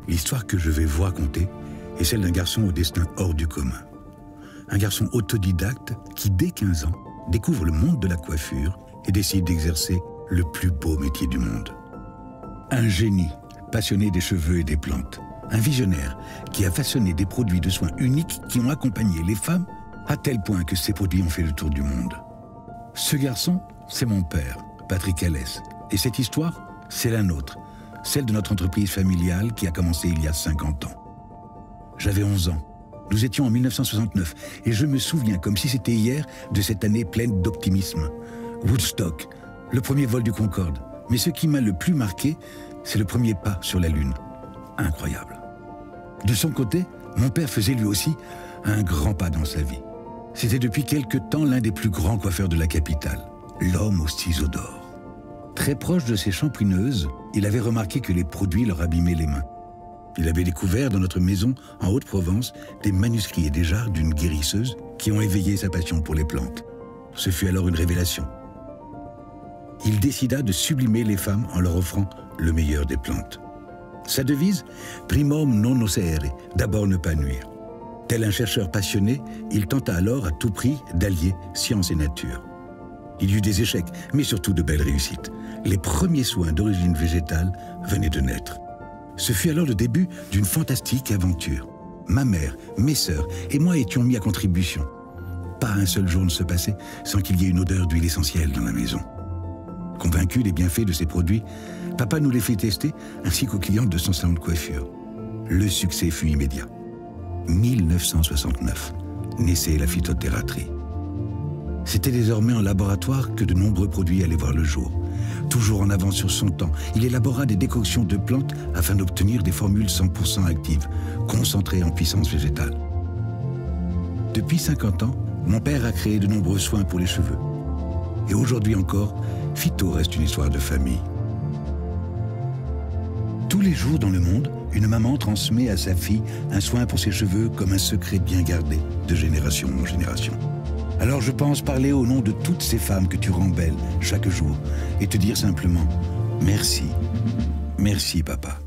L'histoire que je vais vous raconter est celle d'un garçon au destin hors du commun. Un garçon autodidacte qui, dès 15 ans, découvre le monde de la coiffure et décide d'exercer le plus beau métier du monde. Un génie, passionné des cheveux et des plantes. Un visionnaire qui a façonné des produits de soins uniques qui ont accompagné les femmes à tel point que ces produits ont fait le tour du monde. Ce garçon, c'est mon père, Patrick Alès. Et cette histoire, c'est la nôtre, celle de notre entreprise familiale qui a commencé il y a 50 ans. J'avais 11 ans. Nous étions en 1969 et je me souviens comme si c'était hier de cette année pleine d'optimisme. Woodstock, le premier vol du Concorde. Mais ce qui m'a le plus marqué, c'est le premier pas sur la Lune. Incroyable. De son côté, mon père faisait lui aussi un grand pas dans sa vie. C'était depuis quelque temps l'un des plus grands coiffeurs de la capitale, l'homme aux ciseaux d'or. Très proche de ses champouineuses, il avait remarqué que les produits leur abîmaient les mains. Il avait découvert dans notre maison, en Haute-Provence, des manuscrits et des jarres d'une guérisseuse qui ont éveillé sa passion pour les plantes. Ce fut alors une révélation. Il décida de sublimer les femmes en leur offrant le meilleur des plantes. Sa devise, primum non nocere, d'abord ne pas nuire. Tel un chercheur passionné, il tenta alors à tout prix d'allier science et nature. Il y eut des échecs, mais surtout de belles réussites. Les premiers soins d'origine végétale venaient de naître. Ce fut alors le début d'une fantastique aventure. Ma mère, mes sœurs et moi étions mis à contribution. Pas un seul jour ne se passait sans qu'il y ait une odeur d'huile essentielle dans la maison. Convaincu des bienfaits de ces produits, papa nous les fit tester ainsi qu'aux clientes de son salon de coiffure. Le succès fut immédiat. 1969, naissait la phytothérapie. C'était désormais en laboratoire que de nombreux produits allaient voir le jour. Toujours en avance sur son temps, il élabora des décoctions de plantes afin d'obtenir des formules 100% actives, concentrées en puissance végétale. Depuis 50 ans, mon père a créé de nombreux soins pour les cheveux. Et aujourd'hui encore, Phyto reste une histoire de famille. Tous les jours dans le monde, une maman transmet à sa fille un soin pour ses cheveux comme un secret bien gardé, de génération en génération. Alors je pense parler au nom de toutes ces femmes que tu rends belles chaque jour et te dire simplement merci. Merci papa.